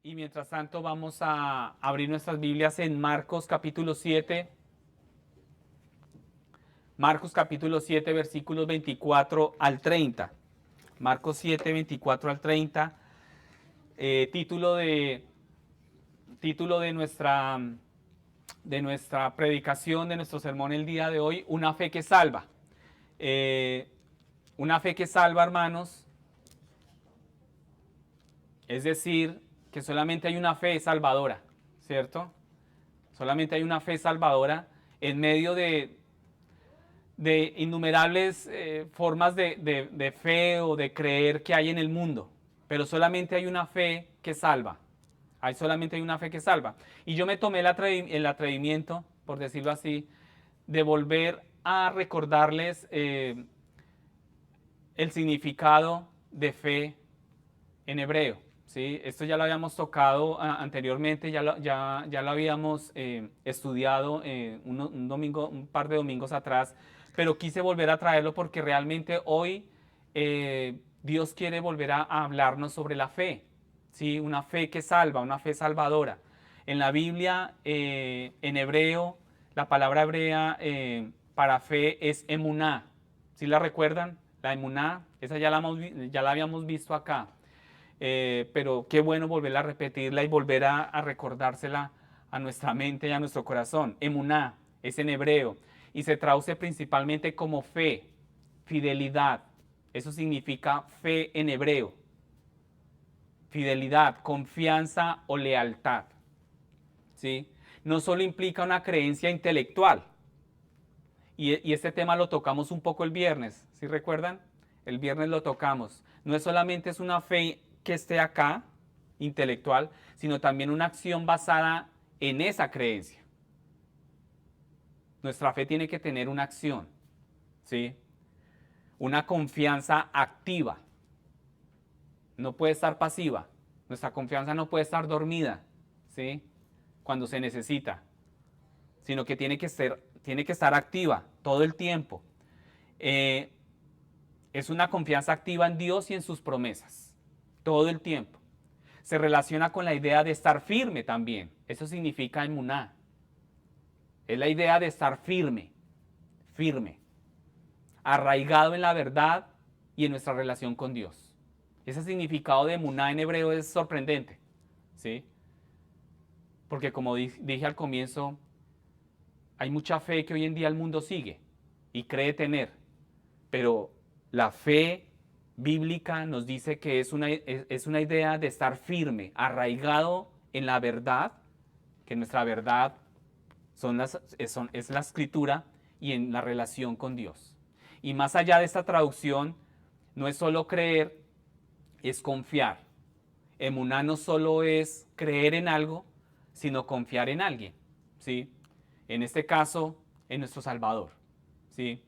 Y mientras tanto vamos a abrir nuestras Biblias en Marcos capítulo 7. Marcos capítulo 7 versículos 24 al 30. Marcos 7, 24 al 30. Título de nuestra predicación, de nuestro sermón el día de hoy, una fe que salva. Eh, una fe que salva, hermanos, es decir, que solamente hay una fe salvadora, ¿cierto? Solamente hay una fe salvadora en medio de innumerables formas de fe o de creer que hay en el mundo, pero solamente hay una fe que salva. Solamente hay una fe que salva. Y yo me tomé el atrevimiento, por decirlo así, de volver a recordarles el significado de fe en hebreo. ¿Sí? Esto ya lo habíamos tocado anteriormente, ya lo habíamos estudiado un par de domingos atrás, pero quise volver a traerlo porque realmente hoy Dios quiere volver a hablarnos sobre la fe, ¿sí? Una fe que salva, una fe salvadora. En la Biblia, en hebreo, la palabra hebrea para fe es emuná. ¿Sí la recuerdan? La emuná, esa ya la habíamos visto acá. Pero qué bueno volverla a repetirla y volver a recordársela a nuestra mente y a nuestro corazón. Emuná es en hebreo y se traduce principalmente como fe, fidelidad. Eso significa fe en hebreo. Fidelidad, confianza o lealtad. ¿Sí? No solo implica una creencia intelectual. Y este tema lo tocamos un poco el viernes, ¿sí recuerdan? El viernes lo tocamos. No es solamente es una fe que esté acá, intelectual, sino también una acción basada en esa creencia. Nuestra fe tiene que tener una acción, ¿sí? Una confianza activa. No puede estar pasiva. Nuestra confianza no puede estar dormida, ¿sí? Cuando se necesita, sino que tiene que estar activa todo el tiempo. Es una confianza activa en Dios y en sus promesas, todo el tiempo. Se relaciona con la idea de estar firme también. Eso significa emuná. Es la idea de estar firme, firme, arraigado en la verdad y en nuestra relación con Dios. Ese significado de emuná en hebreo es sorprendente, ¿sí? Porque como dije al comienzo, hay mucha fe que hoy en día el mundo sigue y cree tener, pero la fe bíblica nos dice que es una idea de estar firme, arraigado en la verdad, que nuestra verdad es la escritura y en la relación con Dios. Y más allá de esta traducción, no es solo creer, es confiar. Emuná no solo es creer en algo, sino confiar en alguien, ¿sí? En este caso, en nuestro Salvador, ¿sí?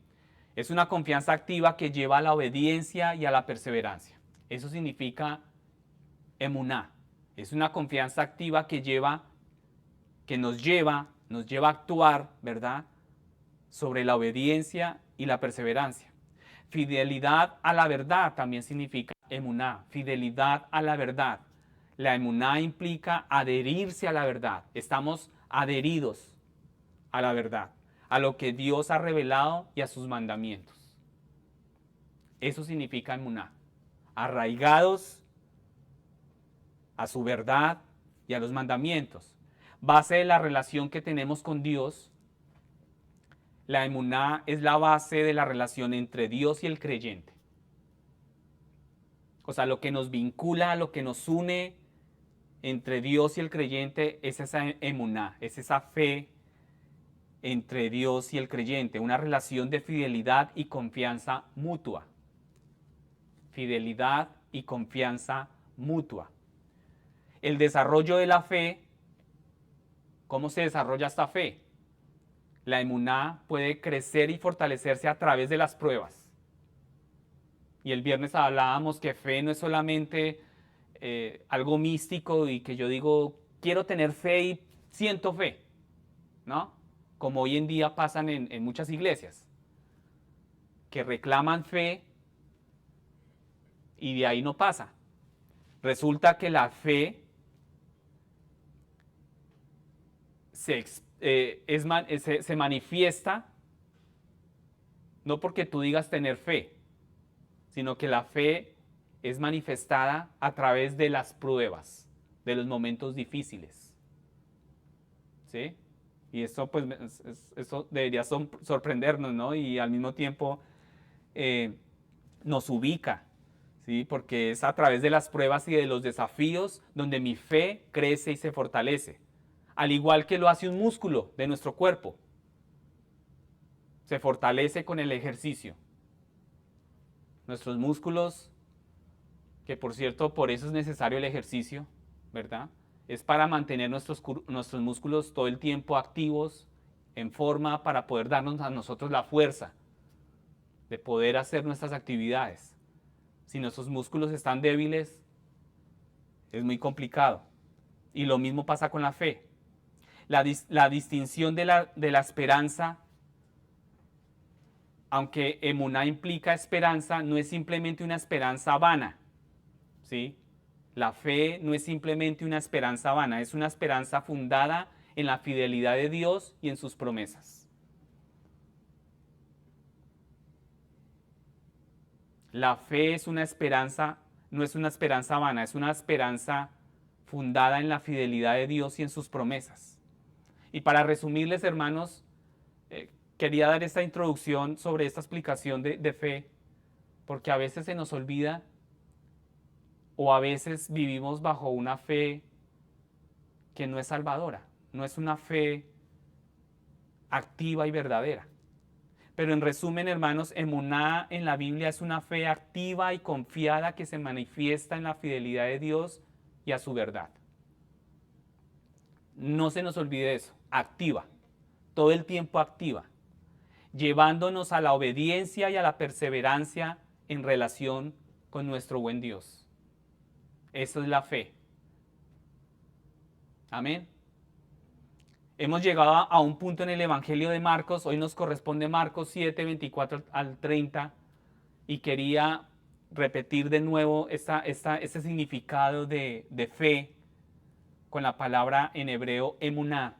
Es una confianza activa que lleva a la obediencia y a la perseverancia. Eso significa emuná. Es una confianza activa que nos lleva a actuar, ¿verdad? Sobre la obediencia y la perseverancia. Fidelidad a la verdad también significa emuná, fidelidad a la verdad. La emuná implica adherirse a la verdad. Estamos adheridos a la verdad, a lo que Dios ha revelado y a sus mandamientos. Eso significa emuná. Arraigados a su verdad y a los mandamientos. Base de la relación que tenemos con Dios. La emuná es la base de la relación entre Dios y el creyente. O sea, lo que nos vincula, lo que nos une entre Dios y el creyente es esa emuná, es esa fe entre Dios y el creyente, una relación de fidelidad y confianza mutua. Fidelidad y confianza mutua. El desarrollo de la fe, ¿cómo se desarrolla esta fe? La emuná puede crecer y fortalecerse a través de las pruebas. Y el viernes hablábamos que fe no es solamente algo místico y que yo digo, quiero tener fe y siento fe, ¿no? Como hoy en día pasan en muchas iglesias, que reclaman fe y de ahí no pasa. Resulta que la fe se manifiesta no porque tú digas tener fe, sino que la fe es manifestada a través de las pruebas, de los momentos difíciles. ¿Sí? Y eso pues eso debería sorprendernos, ¿no? Y al mismo tiempo nos ubica, ¿sí? Porque es a través de las pruebas y de los desafíos donde mi fe crece y se fortalece. Al igual que lo hace un músculo de nuestro cuerpo. Se fortalece con el ejercicio. Nuestros músculos, que por cierto, por eso es necesario el ejercicio, ¿verdad? Es para mantener nuestros músculos todo el tiempo activos, en forma, para poder darnos a nosotros la fuerza de poder hacer nuestras actividades. Si nuestros músculos están débiles, es muy complicado. Y lo mismo pasa con la fe. La distinción de la esperanza, aunque emuná implica esperanza, no es simplemente una esperanza vana, ¿sí? La fe no es simplemente una esperanza vana, es una esperanza fundada en la fidelidad de Dios y en sus promesas. La fe es una esperanza, no es una esperanza vana, es una esperanza fundada en la fidelidad de Dios y en sus promesas. Y para resumirles, hermanos, quería dar esta introducción sobre esta explicación de fe, porque a veces se nos olvida o a veces vivimos bajo una fe que no es salvadora, no es una fe activa y verdadera. Pero en resumen, hermanos, emuná en la Biblia es una fe activa y confiada que se manifiesta en la fidelidad de Dios y a su verdad. No se nos olvide eso, activa, todo el tiempo activa, llevándonos a la obediencia y a la perseverancia en relación con nuestro buen Dios. Eso es la fe. Amén. Hemos llegado a un punto en el Evangelio de Marcos, hoy nos corresponde Marcos 7, 24 al 30, y quería repetir de nuevo este significado de fe con la palabra en hebreo emuná,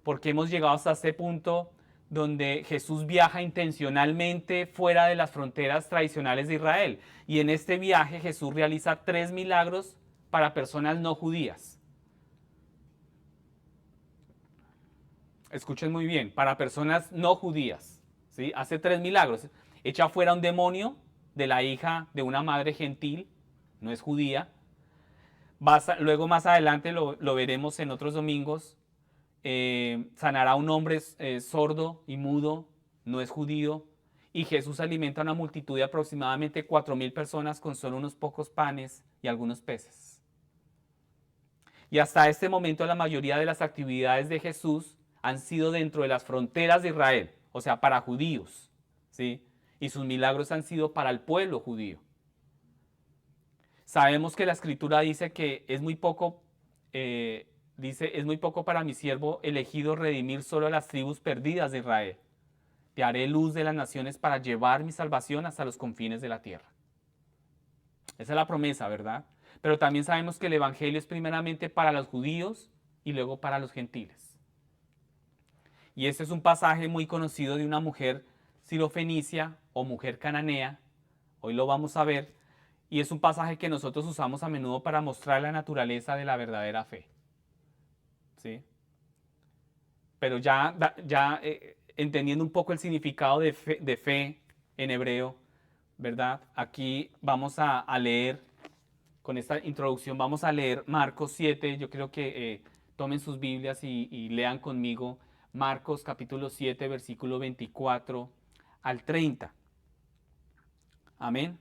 porque hemos llegado hasta este punto donde Jesús viaja intencionalmente fuera de las fronteras tradicionales de Israel, y en este viaje Jesús realiza 3 milagros para personas no judías. Escuchen muy bien, para personas no judías, ¿sí? Hace 3 milagros. Echa fuera un demonio de la hija de una madre gentil, no es judía. Luego más adelante lo veremos en otros domingos. Sanará a un hombre sordo y mudo, no es judío. Y Jesús alimenta a una multitud de aproximadamente 4,000 personas con solo unos pocos panes y algunos peces. Y hasta este momento la mayoría de las actividades de Jesús han sido dentro de las fronteras de Israel, o sea, para judíos, ¿sí? Y sus milagros han sido para el pueblo judío. Sabemos que la Escritura dice que es muy poco, es muy poco para mi siervo elegido redimir solo a las tribus perdidas de Israel. Te haré luz de las naciones para llevar mi salvación hasta los confines de la tierra. Esa es la promesa, ¿verdad? Pero también sabemos que el Evangelio es primeramente para los judíos y luego para los gentiles. Y este es un pasaje muy conocido de una mujer sirofenicia o mujer cananea. Hoy lo vamos a ver. Y es un pasaje que nosotros usamos a menudo para mostrar la naturaleza de la verdadera fe. ¿Sí? Pero ya entendiendo un poco el significado de fe en hebreo, ¿verdad? Aquí vamos a leer, con esta introducción, vamos a leer Marcos 7. Yo creo que tomen sus Biblias y lean conmigo Marcos capítulo 7, versículo 24 al 30. Amén.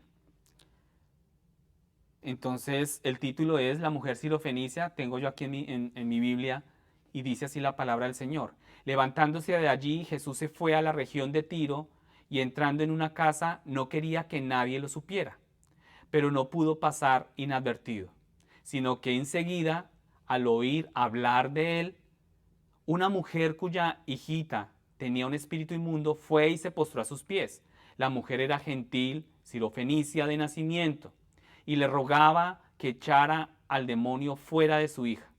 Entonces, el título es La mujer sirofenicia, tengo yo aquí en mi Biblia, y dice así la palabra del Señor. Levantándose de allí, Jesús se fue a la región de Tiro, y entrando en una casa, no quería que nadie lo supiera, pero no pudo pasar inadvertido, sino que enseguida, al oír hablar de él, una mujer cuya hijita tenía un espíritu inmundo fue y se postró a sus pies. La mujer era gentil, sirofenicia de nacimiento, y le rogaba que echara al demonio fuera de su hija.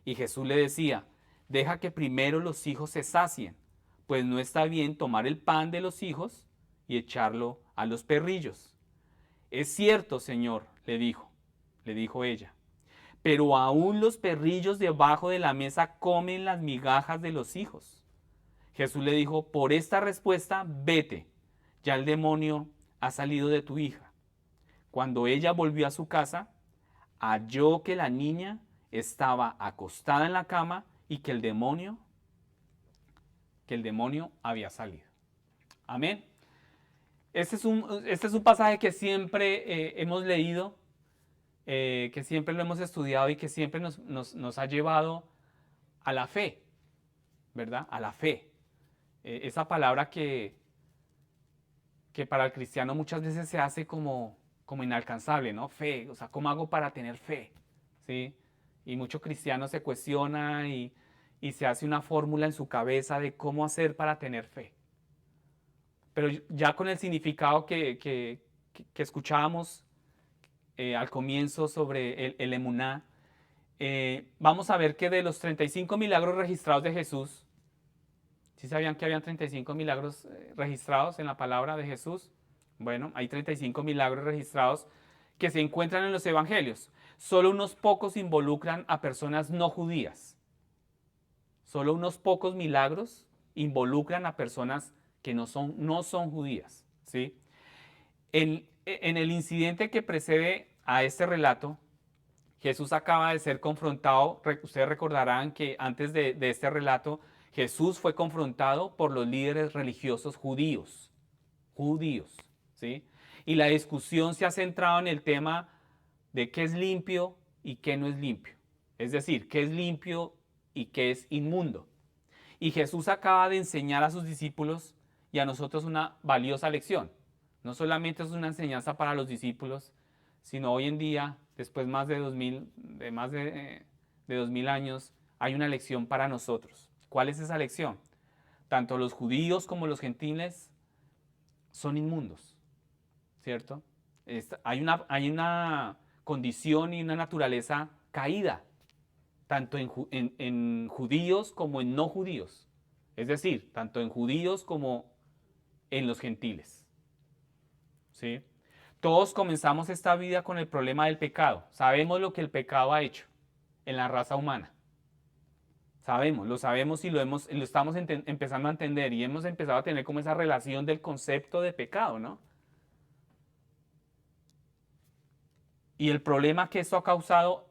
Y Jesús le decía, deja que primero los hijos se sacien, pues no está bien tomar el pan de los hijos y echarlo a los perrillos. Es cierto, Señor, le dijo ella, pero aún los perrillos debajo de la mesa comen las migajas de los hijos. Jesús le dijo, por esta respuesta, vete, ya el demonio ha salido de tu hija. Cuando ella volvió a su casa, halló que la niña estaba acostada en la cama y que el demonio había salido. Amén. Este es un pasaje que siempre hemos leído, que siempre lo hemos estudiado y que siempre nos ha llevado a la fe, ¿verdad? A la fe. Esa palabra que para el cristiano muchas veces se hace como inalcanzable, ¿no? Fe, o sea, ¿cómo hago para tener fe? ¿Sí? Y mucho cristiano se cuestiona y se hace una fórmula en su cabeza de cómo hacer para tener fe. Pero ya con el significado que escuchábamos al comienzo sobre el emuná, vamos a ver que de los 35 milagros registrados de Jesús, ¿sí sabían que habían 35 milagros registrados en la palabra de Jesús? Bueno, hay 35 milagros registrados que se encuentran en los evangelios. Solo unos pocos involucran a personas no judías. Solo unos pocos milagros involucran a personas que no son judías, ¿sí? En el incidente que precede a este relato, Jesús acaba de ser confrontado. Ustedes recordarán que antes de este relato, Jesús fue confrontado por los líderes religiosos judíos, ¿sí? Y la discusión se ha centrado en el tema de qué es limpio y qué no es limpio. Es decir, qué es limpio y qué es inmundo. Y Jesús acaba de enseñar a sus discípulos y a nosotros una valiosa lección. No solamente es una enseñanza para los discípulos, sino hoy en día, después más de 2000 años, hay una lección para nosotros. ¿Cuál es esa lección? Tanto los judíos como los gentiles son inmundos, ¿cierto? Hay una condición y una naturaleza caída, tanto en judíos como en no judíos. Es decir, tanto en judíos como en los gentiles. ¿Sí? Todos comenzamos esta vida con el problema del pecado. Sabemos lo que el pecado ha hecho en la raza humana. Lo sabemos y lo estamos empezando a entender y hemos empezado a tener como esa relación del concepto de pecado, ¿no? Y el problema que esto ha causado,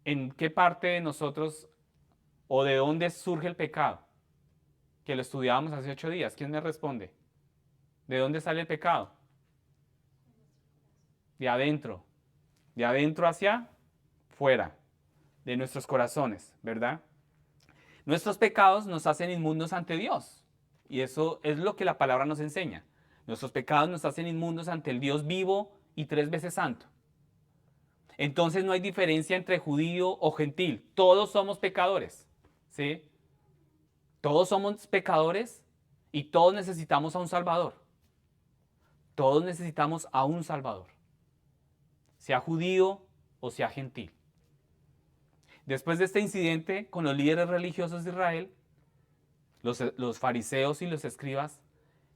¿en qué parte de nosotros o de dónde surge el pecado? Que lo estudiábamos hace 8 días. ¿Quién me responde? ¿De dónde sale el pecado? De adentro hacia fuera, de nuestros corazones, ¿verdad? Nuestros pecados nos hacen inmundos ante Dios. Y eso es lo que la palabra nos enseña. Nuestros pecados nos hacen inmundos ante el Dios vivo y 3 veces santo. Entonces no hay diferencia entre judío o gentil. Todos somos pecadores, ¿sí? Todos somos pecadores y todos necesitamos a un Salvador. Todos necesitamos a un Salvador, sea judío o sea gentil. Después de este incidente con los líderes religiosos de Israel, los fariseos y los escribas,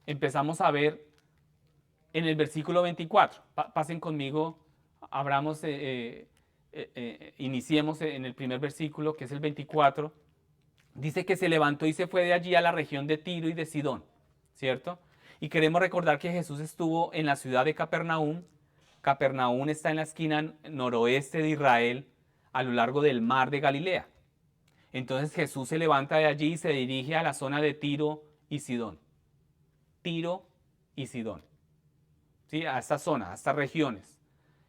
empezamos a ver en el versículo 24. Pasen conmigo, iniciemos en el primer versículo, que es el 24. Dice que se levantó y se fue de allí a la región de Tiro y de Sidón, ¿cierto? Y queremos recordar que Jesús estuvo en la ciudad de Capernaum. Capernaum está en la esquina noroeste de Israel, a lo largo del mar de Galilea. Entonces Jesús se levanta de allí y se dirige a la zona de Tiro y Sidón. Tiro y Sidón. ¿Sí? A esta zona, a estas regiones.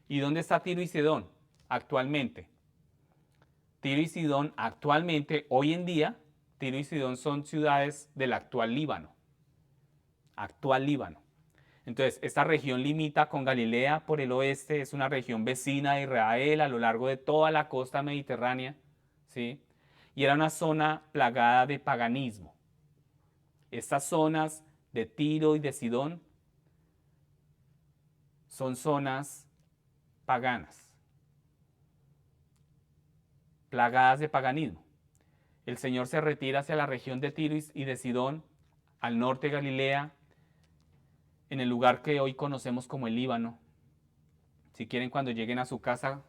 ¿Y dónde está Tiro y Sidón actualmente? Tiro y Sidón actualmente, hoy en día, Tiro y Sidón son ciudades del actual Líbano. Actual Líbano. Entonces, esta región limita con Galilea por el oeste, es una región vecina de Israel a lo largo de toda la costa mediterránea, ¿sí? Y era una zona plagada de paganismo. Estas zonas de Tiro y de Sidón son zonas paganas, plagadas de paganismo. el Señor se retira hacia la región de Tiro y de Sidón, al norte de Galilea, en el lugar que hoy conocemos como el Líbano. Si quieren, cuando lleguen a su casa,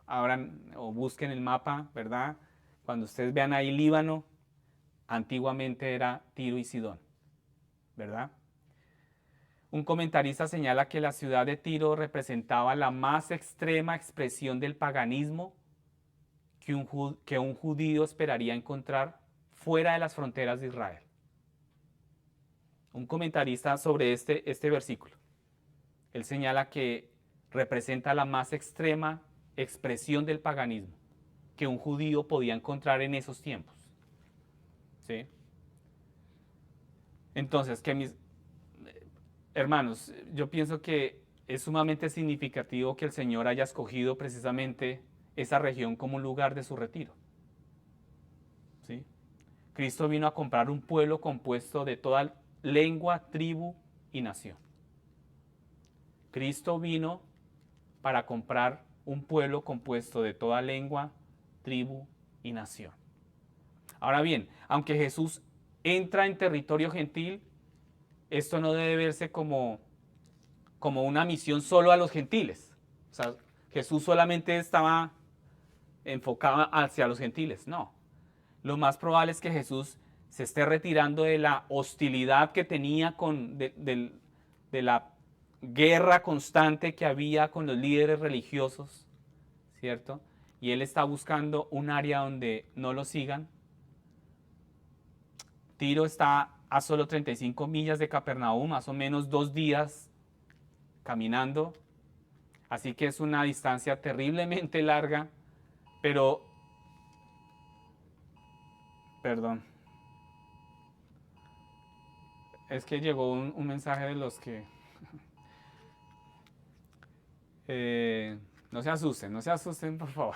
abran o busquen el mapa, ¿verdad? Cuando ustedes vean ahí Líbano, antiguamente era Tiro y Sidón, ¿verdad? Un comentarista señala que la ciudad de Tiro representaba la más extrema expresión del paganismo que un judío esperaría encontrar fuera de las fronteras de Israel. Un comentarista sobre este versículo, él señala que representa la más extrema expresión del paganismo que un judío podía encontrar en esos tiempos. ¿Sí? Entonces, que mis hermanos, yo pienso que es sumamente significativo que el Señor haya escogido precisamente esa región como un lugar de su retiro. ¿Sí? Cristo vino a comprar un pueblo compuesto de toda lengua, tribu y nación. Cristo vino para comprar un pueblo compuesto de toda lengua, tribu y nación. Ahora bien, aunque Jesús entra en territorio gentil, esto no debe verse como una misión solo a los gentiles. O sea, Jesús solamente estaba enfocado hacia los gentiles. No. Lo más probable es que Jesús se esté retirando de la hostilidad que tenía de la guerra constante que había con los líderes religiosos, ¿cierto? Y él está buscando un área donde no lo sigan. Tiro está a solo 35 millas de Capernaum, más o menos 2 días caminando. Así que es una distancia terriblemente larga, pero, perdón, es que llegó un mensaje de los que, no se asusten por favor.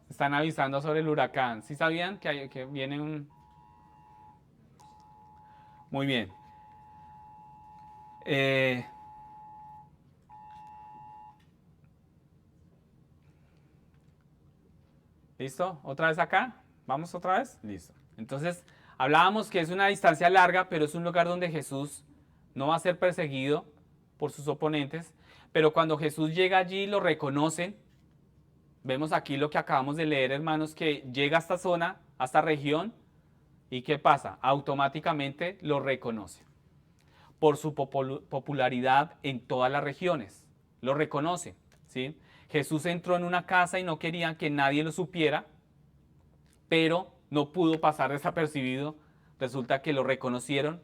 Están avisando sobre el huracán. ¿Sí sabían que viene un...? Muy bien. ¿Listo? ¿Otra vez acá? ¿Vamos otra vez? Listo. Entonces, hablábamos que es una distancia larga, pero es un lugar donde Jesús no va a ser perseguido por sus oponentes. Pero cuando Jesús llega allí, lo reconocen. Vemos aquí lo que acabamos de leer, hermanos, que llega a esta zona, a esta región, ¿y qué pasa? Automáticamente lo reconoce por su popularidad en todas las regiones. Lo reconoce, ¿sí? Jesús entró en una casa y no querían que nadie lo supiera, pero no pudo pasar desapercibido. Resulta que lo reconocieron.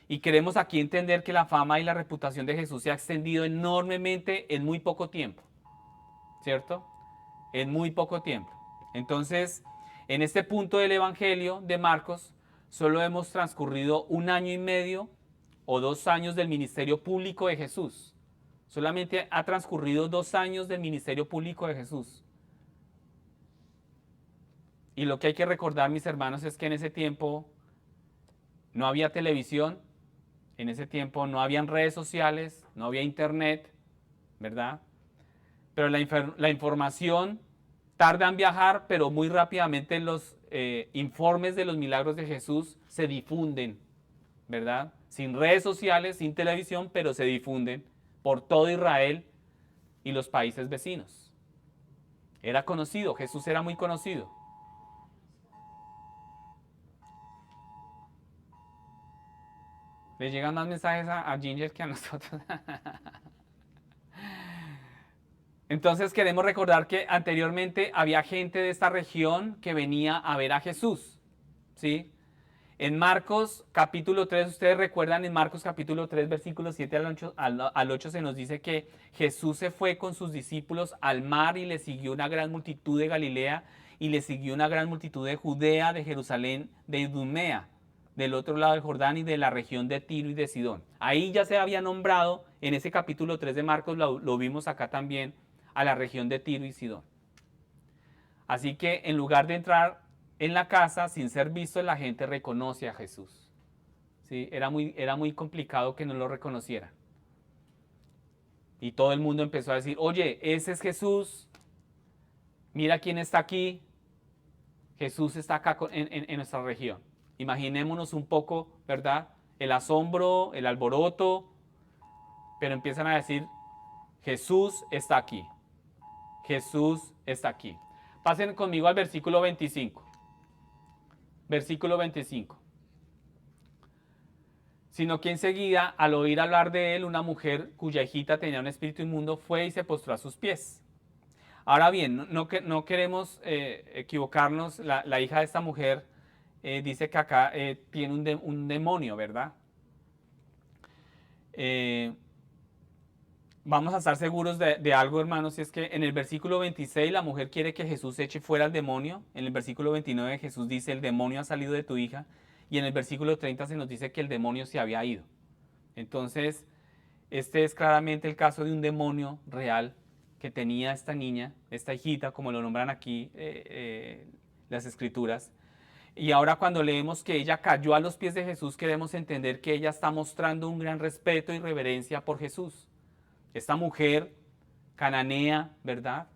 Y queremos aquí entender que la fama y la reputación de Jesús se ha extendido enormemente en muy poco tiempo, ¿cierto? En muy poco tiempo. Entonces, en este punto del Evangelio de Marcos, solo hemos transcurrido 1 año y medio o 2 años del ministerio público de Jesús. Solamente ha transcurrido 2 años del ministerio público de Jesús. Y lo que hay que recordar, mis hermanos, es que en ese tiempo no había televisión, en ese tiempo no habían redes sociales, no había internet, ¿verdad? Pero la información tarda en viajar, pero muy rápidamente los informes de los milagros de Jesús se difunden, ¿verdad? Sin redes sociales, sin televisión, pero se difunden por todo Israel y los países vecinos. Era conocido, Jesús era muy conocido. Le llegan más mensajes a Ginger que a nosotros. Entonces queremos recordar que anteriormente había gente de esta región que venía a ver a Jesús, ¿sí? En Marcos capítulo 3, ustedes recuerdan en Marcos capítulo 3, versículos 7 al 8 se nos dice que Jesús se fue con sus discípulos al mar y le siguió una gran multitud de Galilea y le siguió una gran multitud de Judea, de Jerusalén, de Idumea, del otro lado del Jordán y de la región de Tiro y de Sidón. Ahí ya se había nombrado, en ese capítulo 3 de Marcos, lo vimos acá también, a la región de Tiro y Sidón. Así que en lugar de entrar en la casa sin ser visto, la gente reconoce a Jesús. ¿Sí? Era muy complicado que no lo reconocieran. Y todo el mundo empezó a decir, oye, ese es Jesús, mira quién está aquí, Jesús está acá en nuestra región. Imaginémonos un poco, ¿verdad? El asombro, el alboroto, pero empiezan a decir, Jesús está aquí. Jesús está aquí. Pasen conmigo al versículo 25. Versículo 25. Sino que enseguida, al oír hablar de él, una mujer cuya hijita tenía un espíritu inmundo fue y se postró a sus pies. Ahora bien, no queremos equivocarnos. La hija de esta mujer dice que acá tiene un demonio, ¿verdad? Vamos a estar seguros de algo, hermanos, y es que en el versículo 26 la mujer quiere que Jesús eche fuera al demonio. En el versículo 29 Jesús dice, el demonio ha salido de tu hija. Y en el versículo 30 se nos dice que el demonio se había ido. Entonces, este es claramente el caso de un demonio real que tenía esta niña, esta hijita, como lo nombran aquí las escrituras. Y ahora cuando leemos que ella cayó a los pies de Jesús, queremos entender que ella está mostrando un gran respeto y reverencia por Jesús. Esta mujer cananea, ¿verdad?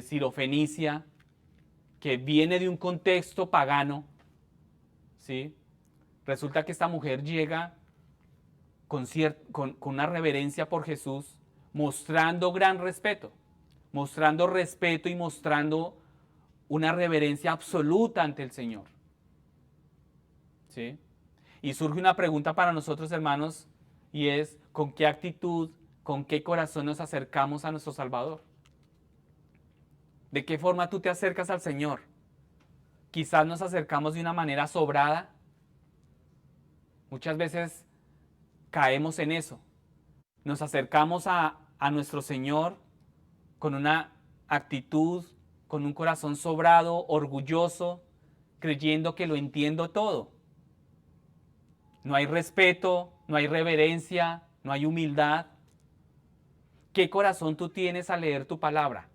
Sirofenicia, que viene de un contexto pagano, ¿sí? Resulta que esta mujer llega con una reverencia por Jesús, mostrando gran respeto, mostrando respeto y mostrando una reverencia absoluta ante el Señor. ¿Sí? Y surge una pregunta para nosotros, hermanos, y es, ¿con qué actitud, con qué corazón nos acercamos a nuestro Salvador? ¿De qué forma tú te acercas al Señor? Quizás nos acercamos de una manera sobrada. Muchas veces caemos en eso. Nos acercamos a nuestro Señor con una actitud, con un corazón sobrado, orgulloso, creyendo que lo entiendo todo. No hay respeto, no hay reverencia, no hay humildad. ¿Qué corazón tú tienes al leer tu palabra?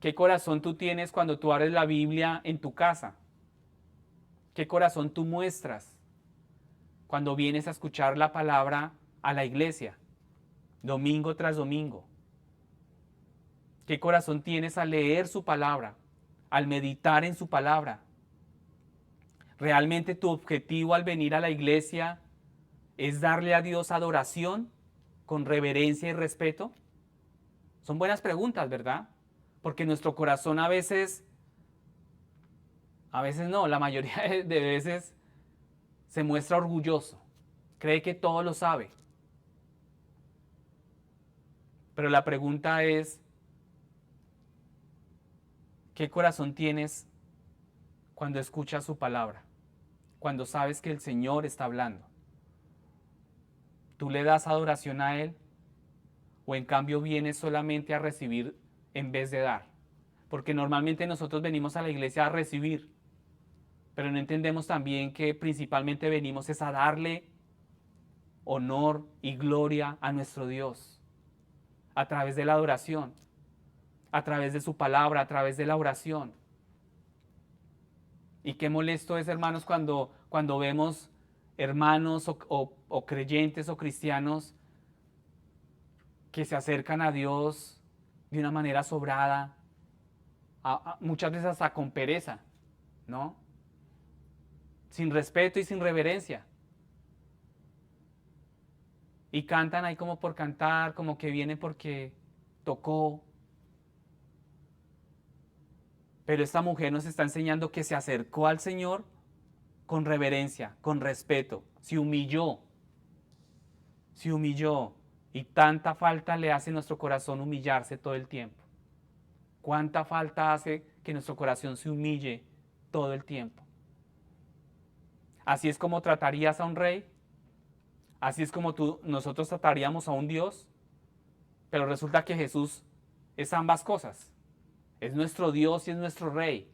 ¿Qué corazón tú tienes cuando tú abres la Biblia en tu casa? ¿Qué corazón tú muestras cuando vienes a escuchar la palabra a la iglesia, domingo tras domingo? ¿Qué corazón tienes al leer su palabra, al meditar en su palabra? ¿Realmente tu objetivo al venir a la iglesia es darle a Dios adoración con reverencia y respeto? Son buenas preguntas, ¿verdad? Porque nuestro corazón a veces no, la mayoría de veces se muestra orgulloso, cree que todo lo sabe. Pero la pregunta es, ¿qué corazón tienes cuando escuchas su palabra? Cuando sabes que el Señor está hablando. ¿Tú le das adoración a Él? ¿O en cambio vienes solamente a recibir en vez de dar? Porque normalmente nosotros venimos a la iglesia a recibir, pero no entendemos también que principalmente venimos es a darle honor y gloria a nuestro Dios a través de la adoración, a través de su palabra, a través de la oración. Y qué molesto es, hermanos, cuando vemos hermanos o creyentes o cristianos que se acercan a Dios de una manera sobrada, muchas veces hasta con pereza, ¿no? Sin respeto y sin reverencia. Y cantan ahí como por cantar, como que viene porque tocó. Pero esta mujer nos está enseñando que se acercó al Señor con reverencia, con respeto, se humilló. Y tanta falta le hace a nuestro corazón humillarse todo el tiempo. ¿Cuánta falta hace que nuestro corazón se humille todo el tiempo? Así es como tratarías a un rey, así es como nosotros trataríamos a un Dios, pero resulta que Jesús es ambas cosas. Es nuestro Dios y es nuestro Rey.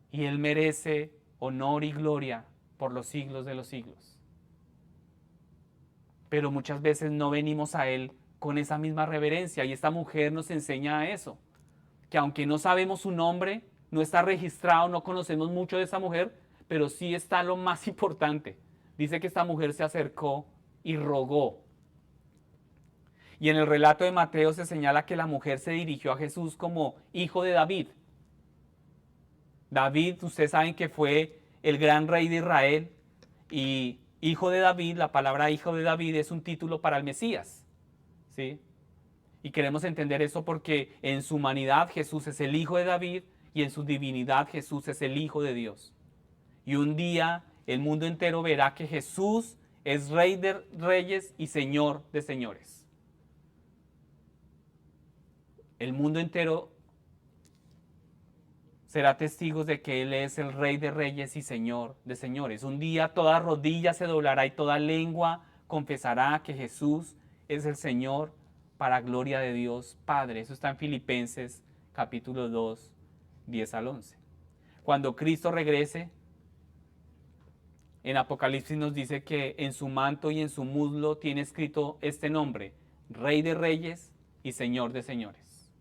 Y Él merece honor y gloria por los siglos de los siglos. Pero muchas veces no venimos a Él con esa misma reverencia, y esta mujer nos enseña a eso, que aunque no sabemos su nombre, no está registrado, no conocemos mucho de esa mujer, pero sí está lo más importante. Dice que esta mujer se acercó y rogó. Y en el relato de Mateo se señala que la mujer se dirigió a Jesús como hijo de David. David, ustedes saben que fue el gran rey de Israel, y hijo de David, la palabra hijo de David es un título para el Mesías, ¿sí? Y queremos entender eso porque en su humanidad Jesús es el hijo de David y en su divinidad Jesús es el hijo de Dios. Y un día el mundo entero verá que Jesús es rey de reyes y señor de señores. El mundo entero será testigos de que Él es el rey de reyes y señor de señores. Un día toda rodilla se doblará y toda lengua confesará que Jesús es el Señor para gloria de Dios Padre. Eso está en Filipenses capítulo 2, 10 al 11. Cuando Cristo regrese, en Apocalipsis nos dice que en su manto y en su muslo tiene escrito este nombre: Rey de Reyes y Señor de Señores.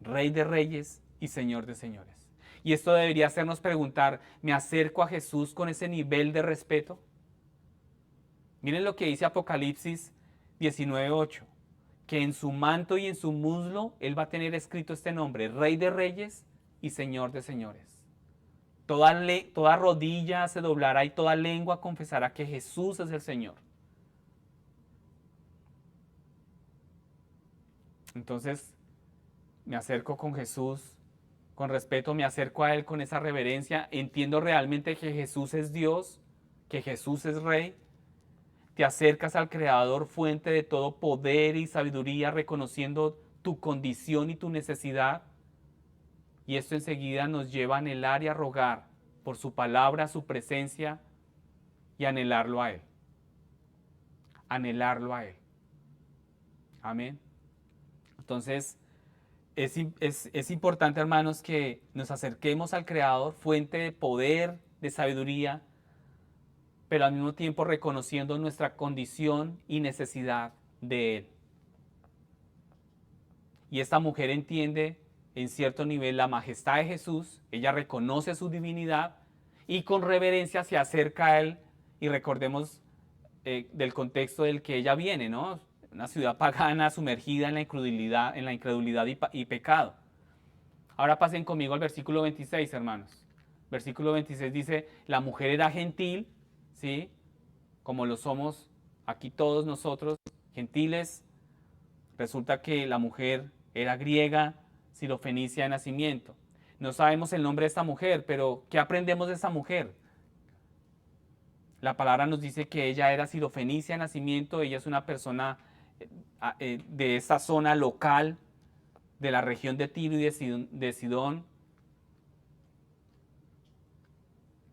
Rey de Reyes y Señor de Señores. Y esto debería hacernos preguntar, ¿me acerco a Jesús con ese nivel de respeto? Miren lo que dice Apocalipsis 19:8, que en su manto y en su muslo Él va a tener escrito este nombre: Rey de Reyes y Señor de Señores. Toda rodilla se doblará y toda lengua confesará que Jesús es el Señor. Entonces, me acerco con Jesús con respeto, me acerco a Él con esa reverencia, entiendo realmente que Jesús es Dios, que Jesús es Rey. Te acercas al Creador, fuente de todo poder y sabiduría, reconociendo tu condición y tu necesidad. Y esto enseguida nos lleva a anhelar y a rogar por su palabra, su presencia, y anhelarlo a Él. Anhelarlo a Él. Amén. Entonces, es importante, hermanos, que nos acerquemos al Creador, fuente de poder, de sabiduría, pero al mismo tiempo reconociendo nuestra condición y necesidad de Él. Y esta mujer entiende en cierto nivel la majestad de Jesús, ella reconoce su divinidad y con reverencia se acerca a Él. Y recordemos del contexto del que ella viene, ¿no? Una ciudad pagana sumergida en la incredulidad y pecado. Ahora pasen conmigo al versículo 26, hermanos. Versículo 26 dice, la mujer era gentil, ¿sí? Como lo somos aquí todos nosotros, gentiles. Resulta que la mujer era griega, sirofenicia de nacimiento. No sabemos el nombre de esta mujer, pero ¿qué aprendemos de esta mujer? La palabra nos dice que ella era sirofenicia de nacimiento, ella es una persona de esta zona local, de la región de Tiro y de Sidón,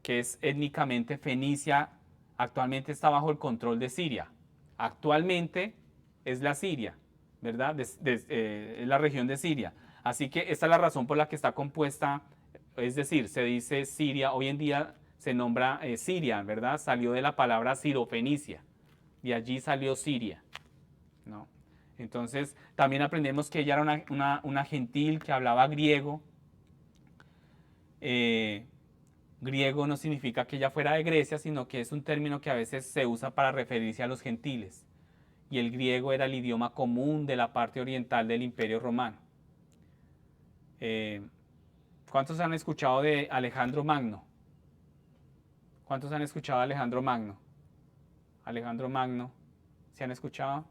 que es étnicamente fenicia, actualmente está bajo el control de Siria. Actualmente es la Siria, ¿verdad? Es la región de Siria. Así que esta es la razón por la que está compuesta, es decir, se dice Siria, hoy en día se nombra Siria, ¿verdad? Salió de la palabra sirofenicia, de allí salió Siria, ¿no? Entonces, también aprendemos que ella era una gentil que hablaba griego. Griego no significa que ella fuera de Grecia, sino que es un término que a veces se usa para referirse a los gentiles. Y el griego era el idioma común de la parte oriental del Imperio Romano. ¿Cuántos han escuchado de Alejandro Magno? ¿Cuántos han escuchado de Alejandro Magno? Alejandro Magno, ¿se han escuchado?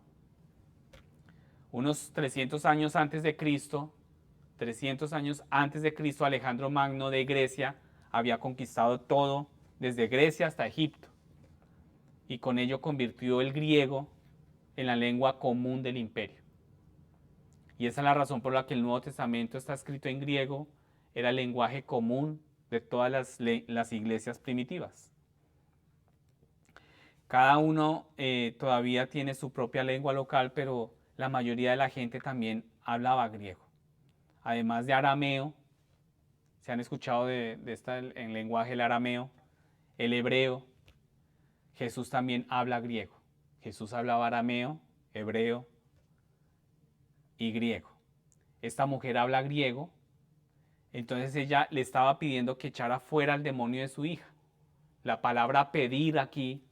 Unos 300 años antes de Cristo, 300 años antes de Cristo, Alejandro Magno de Grecia había conquistado todo, desde Grecia hasta Egipto, y con ello convirtió el griego en la lengua común del imperio. Y esa es la razón por la que el Nuevo Testamento está escrito en griego, era el lenguaje común de todas las iglesias primitivas. Cada uno todavía tiene su propia lengua local, pero la mayoría de la gente también hablaba griego. Además de arameo, se han escuchado en lenguaje el arameo, el hebreo. Jesús también habla griego. Jesús hablaba arameo, hebreo y griego. Esta mujer habla griego, entonces ella le estaba pidiendo que echara fuera al demonio de su hija. La palabra pedir aquí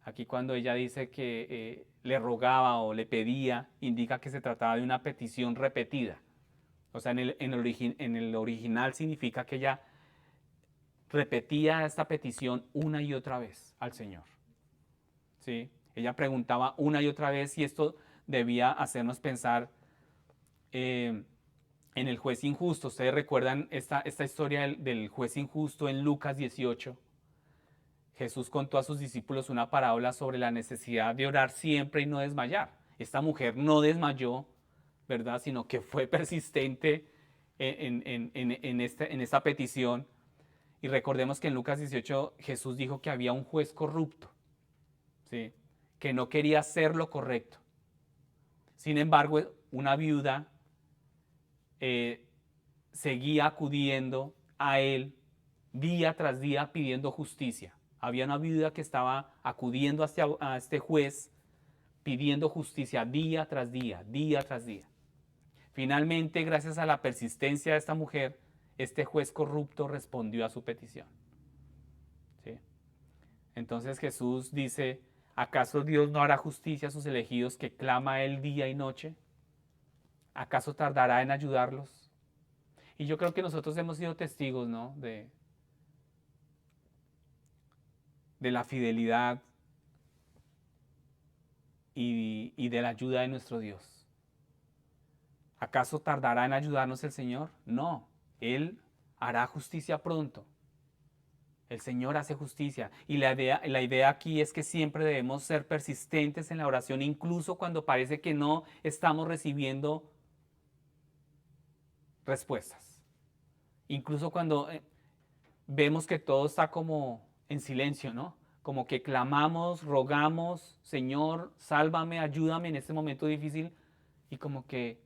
Aquí cuando ella dice que le rogaba o le pedía, indica que se trataba de una petición repetida. O sea, en el original significa que ella repetía esta petición una y otra vez al Señor. ¿Sí? Ella preguntaba una y otra vez y esto debía hacernos pensar en el juez injusto. Ustedes recuerdan esta historia del juez injusto en Lucas 18. Jesús contó a sus discípulos una parábola sobre la necesidad de orar siempre y no desmayar. Esta mujer no desmayó, ¿verdad? Sino que fue persistente en esta petición. Y recordemos que en Lucas 18 Jesús dijo que había un juez corrupto, ¿sí? Que no quería hacer lo correcto. Sin embargo, una viuda seguía acudiendo a él día tras día pidiendo justicia. Había una viuda que estaba acudiendo a este juez pidiendo justicia día tras día, día tras día. Finalmente, gracias a la persistencia de esta mujer, este juez corrupto respondió a su petición. ¿Sí? Entonces Jesús dice, ¿acaso Dios no hará justicia a sus elegidos que clama a Él día y noche? ¿Acaso tardará en ayudarlos? Y yo creo que nosotros hemos sido testigos, ¿no? de la fidelidad y de la ayuda de nuestro Dios. ¿Acaso tardará en ayudarnos el Señor? No, Él hará justicia pronto. El Señor hace justicia. Y la idea aquí es que siempre debemos ser persistentes en la oración, incluso cuando parece que no estamos recibiendo respuestas. Incluso cuando vemos que todo está como en silencio, ¿no? Como que clamamos, rogamos, Señor, sálvame, ayúdame en este momento difícil, y como que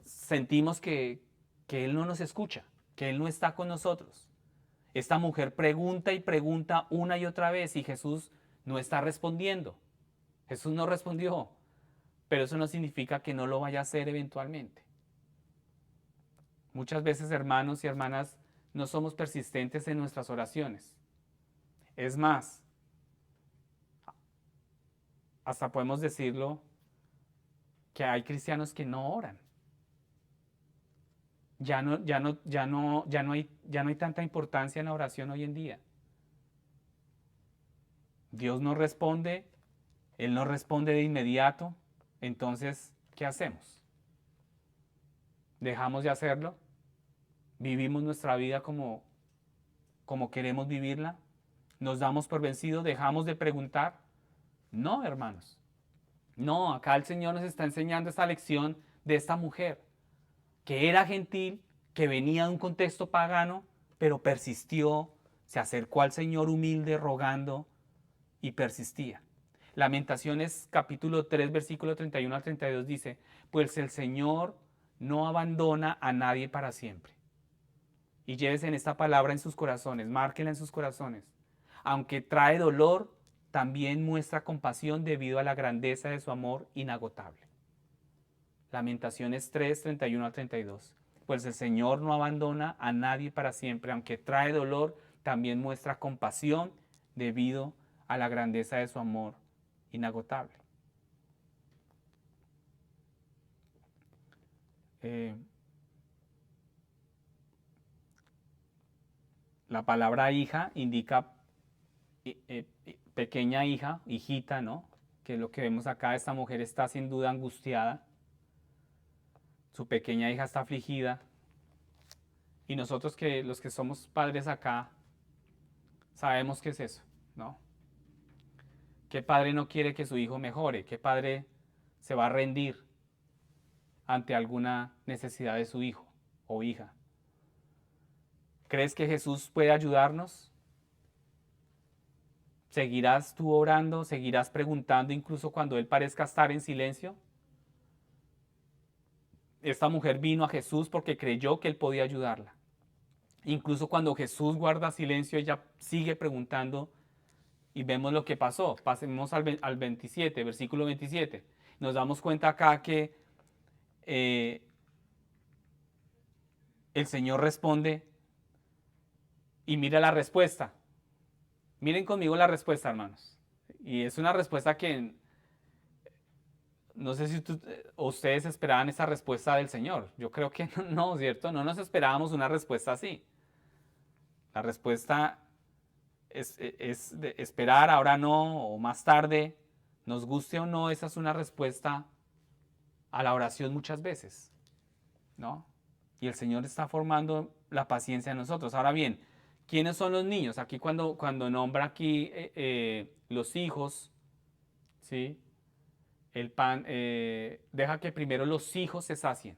sentimos que Él no nos escucha, que Él no está con nosotros. Esta mujer pregunta y pregunta una y otra vez y Jesús no está respondiendo. Jesús no respondió, pero eso no significa que no lo vaya a hacer eventualmente. Muchas veces, hermanos y hermanas, no somos persistentes en nuestras oraciones. Es más, hasta podemos decirlo, que hay cristianos que no oran. Ya no hay tanta importancia en la oración hoy en día. Dios no responde, Él no responde de inmediato. Entonces, ¿qué hacemos? ¿Dejamos de hacerlo? ¿Vivimos nuestra vida como queremos vivirla? ¿Nos damos por vencidos? ¿Dejamos de preguntar? No, hermanos. No, acá el Señor nos está enseñando esta lección de esta mujer, que era gentil, que venía de un contexto pagano, pero persistió, se acercó al Señor humilde, rogando, y persistía. Lamentaciones capítulo 3, versículo 31 al 32 dice, pues el Señor no abandona a nadie para siempre. Y llévese en esta palabra en sus corazones, márquela en sus corazones. Aunque trae dolor, también muestra compasión debido a la grandeza de su amor inagotable. Lamentaciones 3, 31 al 32. Pues el Señor no abandona a nadie para siempre, aunque trae dolor, también muestra compasión debido a la grandeza de su amor inagotable. La palabra hija indica pequeña hija, hijita, ¿no? Que es lo que vemos acá. Esta mujer está sin duda angustiada. Su pequeña hija está afligida. Y nosotros los que somos padres acá, sabemos qué es eso, ¿no? ¿Qué padre no quiere que su hijo mejore? ¿Qué padre se va a rendir ante alguna necesidad de su hijo o hija? ¿Crees que Jesús puede ayudarnos? ¿Seguirás tú orando? ¿Seguirás preguntando incluso cuando Él parezca estar en silencio? Esta mujer vino a Jesús porque creyó que Él podía ayudarla. Incluso cuando Jesús guarda silencio, ella sigue preguntando y vemos lo que pasó. Pasemos al 27, versículo 27. Nos damos cuenta acá que el Señor responde y mira la respuesta. Miren conmigo la respuesta, hermanos. Y es una respuesta que no sé si ustedes esperaban esa respuesta del Señor. Yo creo que no, ¿cierto? No nos esperábamos una respuesta así. La respuesta es de esperar, ahora no, o más tarde, nos guste o no, esa es una respuesta a la oración muchas veces, ¿no? Y el Señor está formando la paciencia en nosotros. Ahora bien, ¿quiénes son los niños? Aquí cuando nombra aquí los hijos, ¿sí? El pan, deja que primero los hijos se sacien.